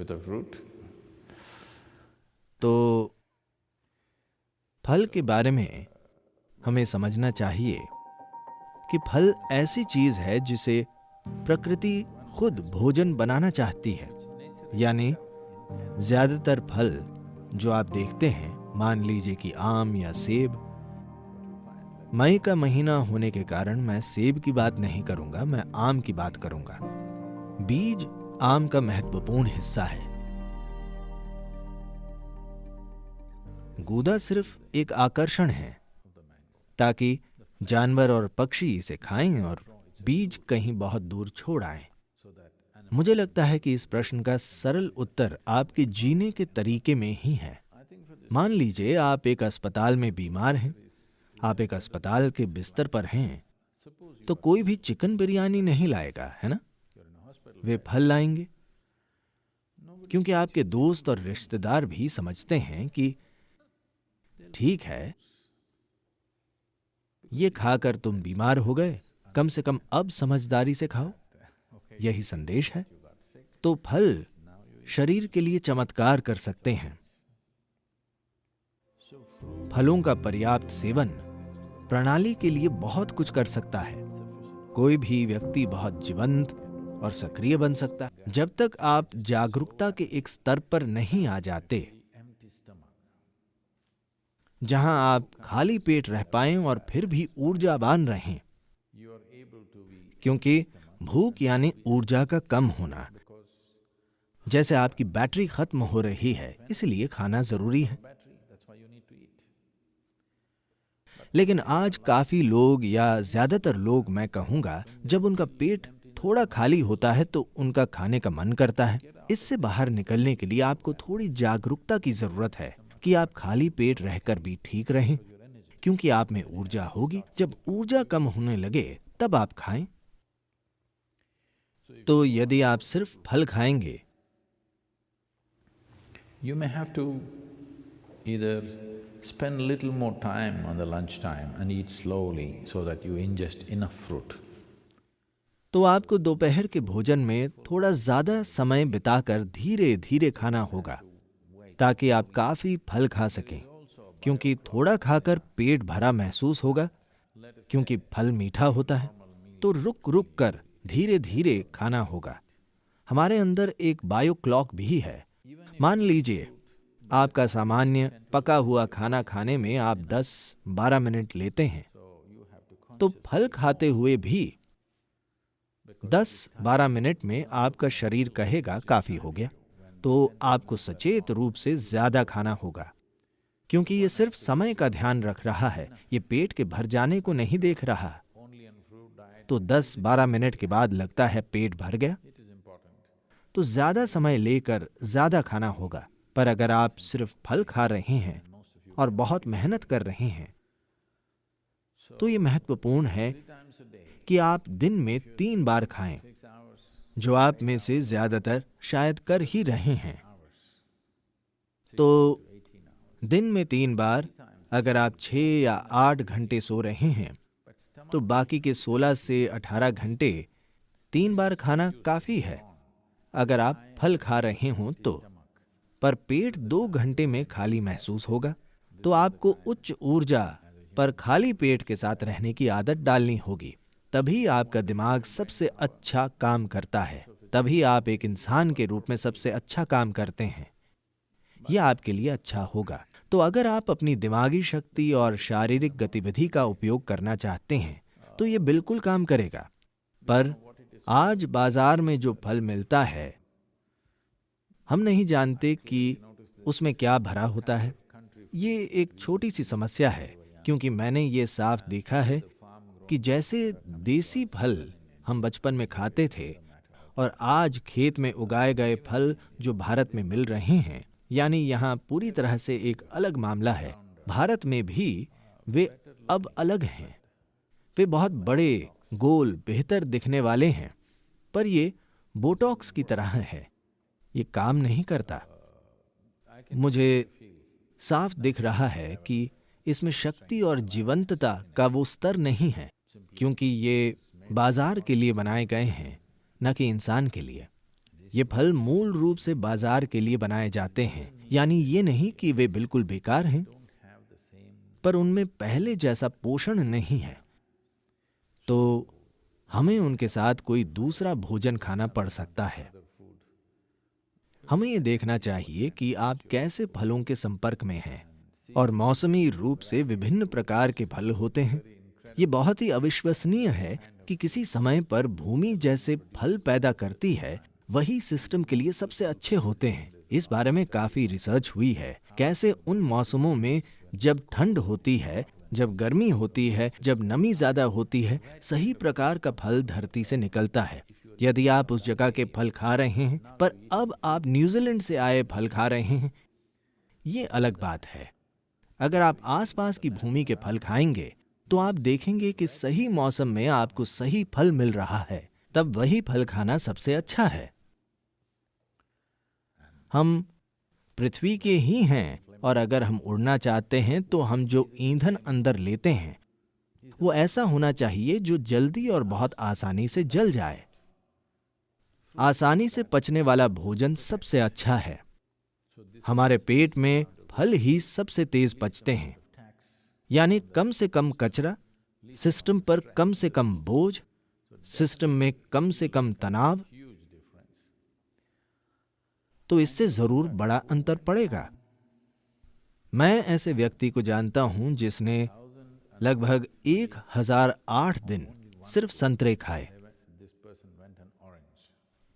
with a fruit. तो फल के बारे में हमें समझना चाहिए कि फल ऐसी चीज है जिसे प्रकृति खुद भोजन बनाना चाहती है। यानी ज्यादातर फल जो आप देखते हैं, मान लीजिए कि आम या सेब, मई का महीना होने के कारण मैं सेब की बात नहीं करूंगा, मैं आम की बात करूंगा। बीज आम का महत्वपूर्ण हिस्सा है। गूदा सिर्फ एक आकर्षण है ताकि जानवर और पक्षी इसे खाएं और बीज कहीं बहुत दूर छोड़ आएं। मुझे लगता है कि इस प्रश्न का सरल उत्तर आपके जीने के तरीके में ही है। मान लीजिए आप एक अस्पताल में बीमार हैं, आप एक अस्पताल के बिस्तर पर हैं, तो कोई भी चिकन बिरयानी नहीं लाएगा, है ना? वे फल लाएंगे, क्योंकि आपके दोस्त और रिश्तेदार भी समझते हैं कि ठीक है, ये खाकर तुम बीमार हो गए, कम से कम अब समझदारी से खाओ। यही संदेश है। तो फल शरीर के लिए चमत्कार कर सकते हैं। फलों का पर्याप्त सेवन प्रणाली के लिए बहुत कुछ कर सकता है। कोई भी व्यक्ति बहुत जीवंत और सक्रिय बन सकता है जब तक आप जागरूकता के एक स्तर पर नहीं आ जाते जहां आप खाली पेट रह पाएं और फिर भी ऊर्जावान रहें। क्योंकि भूख यानी ऊर्जा का कम होना। जैसे आपकी बैटरी खत्म हो रही है, इसलिए खाना जरूरी है। लेकिन आज काफी लोग, या ज्यादातर लोग मैं कहूंगा, जब उनका पेट थोड़ा खाली होता है तो उनका खाने का मन करता है। इससे बाहर निकलने के लिए आपको थोड़ी जागरूकता की जरूरत है कि आप खाली पेट रहकर भी ठीक रहें, क्योंकि आप में ऊर्जा होगी। जब ऊर्जा कम होने लगे तब आप खाएं। तो यदि आप सिर्फ फल खाएंगे, You may have to either spend little more time on the lunch time and eat slowly so that you ingest enough fruit. तो आपको दोपहर के भोजन में थोड़ा ज्यादा समय बिताकर धीरे धीरे खाना होगा ताकि आप काफी फल खा सकें, क्योंकि थोड़ा खाकर पेट भरा महसूस होगा, क्योंकि फल मीठा होता है। तो रुक रुक कर धीरे धीरे खाना होगा। हमारे अंदर एक बायो क्लॉक भी है। मान लीजिए आपका सामान्य पका हुआ खाना खाने में आप 10-12 मिनट लेते हैं, तो फल खाते हुए भी 10-12 मिनट में आपका शरीर कहेगा काफी हो गया। तो आपको सचेत रूप से ज्यादा खाना होगा, क्योंकि ये सिर्फ समय का ध्यान रख रहा है, ये पेट के भर जाने को नहीं देख रहा। तो 10-12 मिनट के बाद लगता है पेट भर गया, तो ज्यादा समय लेकर ज्यादा खाना होगा। पर अगर आप सिर्फ फल खा रहे हैं और बहुत मेहनत कर रहे हैं, तो ये महत्वपूर्ण है कि आप दिन में 3 बार खाएं, जो आप में से ज्यादातर शायद कर ही रहे हैं। तो दिन में 3 बार, अगर आप 6 या 8 घंटे सो रहे हैं, तो बाकी के 16 से 18 घंटे 3 बार खाना काफी है अगर आप फल खा रहे हों तो। पर पेट 2 घंटे में खाली महसूस होगा, तो आपको उच्च ऊर्जा पर खाली पेट के साथ रहने की आदत डालनी होगी। तभी आपका दिमाग सबसे अच्छा काम करता है, तभी आप एक इंसान के रूप में सबसे अच्छा काम करते हैं। यह आपके लिए अच्छा होगा। तो अगर आप अपनी दिमागी शक्ति और शारीरिक गतिविधि का उपयोग करना चाहते हैं, तो यह बिल्कुल काम करेगा। पर आज बाजार में जो फल मिलता है, हम नहीं जानते कि उसमें क्या भरा होता है। ये एक छोटी सी समस्या है, क्योंकि मैंने ये साफ देखा है कि जैसे देसी फल हम बचपन में खाते थे और आज खेत में उगाए गए फल जो भारत में मिल रहे हैं, यानी यहाँ पूरी तरह से एक अलग मामला है। भारत में भी वे अब अलग हैं। वे बहुत बड़े, गोल, बेहतर दिखने वाले हैं, पर ये बोटॉक्स की तरह है। ये काम नहीं करता। मुझे साफ दिख रहा है कि इसमें शक्ति और जीवंतता का वो स्तर नहीं है, क्योंकि ये बाजार के लिए बनाए गए हैं, न कि इंसान के लिए। ये फल मूल रूप से बाजार के लिए बनाए जाते हैं, यानी ये नहीं कि वे बिल्कुल बेकार हैं, पर उनमें पहले जैसा पोषण नहीं है, तो हमें उनके साथ कोई दूसरा भोजन खाना पड़ सकता है। हमें ये देखना चाहिए कि आप कैसे फलों के संपर्क में हैं, और मौसमी रूप से विभिन्न प्रकार के फल होते हैं। ये बहुत ही अविश्वसनीय है कि किसी समय पर भूमि जैसे फल पैदा करती है, वही सिस्टम के लिए सबसे अच्छे होते हैं। इस बारे में काफी रिसर्च हुई है, कैसे उन मौसमों में जब ठंड होती है, जब गर्मी होती है, जब नमी ज्यादा होती है, सही प्रकार का फल धरती से निकलता है। यदि आप उस जगह के फल खा रहे हैं, पर अब आप न्यूजीलैंड से आए फल खा रहे हैं, ये अलग बात है। अगर आप आसपास की भूमि के फल खाएंगे, तो आप देखेंगे कि सही मौसम में आपको सही फल मिल रहा है, तब वही फल खाना सबसे अच्छा है। हम पृथ्वी के ही हैं, और अगर हम उड़ना चाहते हैं तो हम जो ईंधन अंदर लेते हैं वो ऐसा होना चाहिए जो जल्दी और बहुत आसानी से जल जाए। आसानी से पचने वाला भोजन सबसे अच्छा है। हमारे पेट में फल ही सबसे तेज पचते हैं, यानी कम से कम कचरा, सिस्टम पर कम से कम बोझ, सिस्टम में कम से कम तनाव, तो इससे जरूर बड़ा अंतर पड़ेगा। मैं ऐसे व्यक्ति को जानता हूं जिसने लगभग 1008 दिन सिर्फ संतरे खाए।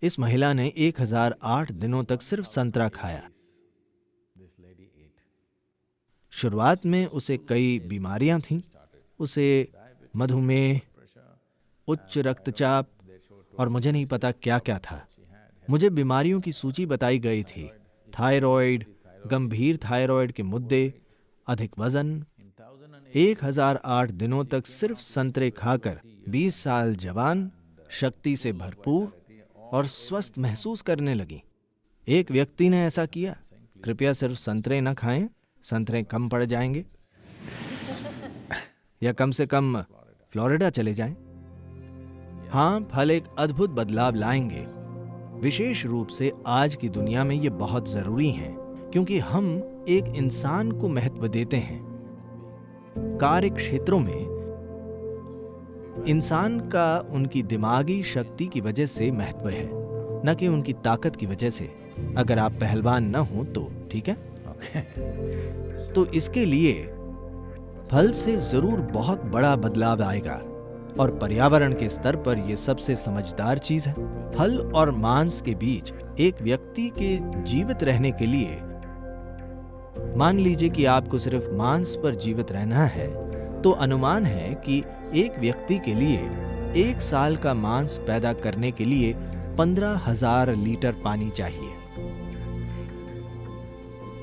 इस महिला ने 1008 दिनों तक सिर्फ संतरा खाया। शुरुआत में उसे कई बीमारियां थीं, उसे मधुमेह, उच्च रक्तचाप और मुझे नहीं पता क्या क्या था। मुझे बीमारियों की सूची बताई गई थी, थायराइड, गंभीर थायराइड के मुद्दे, अधिक वजन। 1008 दिनों तक सिर्फ संतरे खाकर 20 साल जवान, शक्ति से भरपूर और स्वस्थ महसूस करने लगी। एक व्यक्ति ने ऐसा किया। कृपया सिर्फ संतरे न खाएं, संतरे कम पड़ जाएंगे, या कम से कम फ्लोरिडा चले जाएं। हाँ, फल एक अद्भुत बदलाव लाएंगे। विशेष रूप से आज की दुनिया में ये बहुत जरूरी है, क्योंकि हम एक इंसान को महत्व देते हैं। कार्य क्षेत्रों में इंसान का उनकी दिमागी शक्ति की वजह से महत्व है, न कि उनकी ताकत की वजह से। अगर आप पहलवान न हो तो ठीक है। तो इसके लिए फल से जरूर बहुत बड़ा बदलाव आएगा, और पर्यावरण के स्तर पर यह सबसे समझदार चीज है। फल और मांस के बीच एक व्यक्ति के जीवित रहने के लिए, मान लीजिए कि आपको सिर्फ मांस पर जीवित रहना है, तो अनुमान है कि एक व्यक्ति के लिए 1 साल का मांस पैदा करने के लिए 15,000 लीटर पानी चाहिए,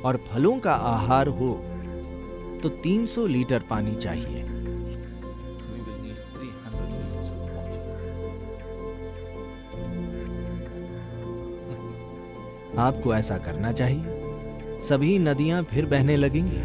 और फलों का आहार हो तो 300 लीटर पानी चाहिए। आपको ऐसा करना चाहिए। सभी नदियां फिर बहने लगेंगी।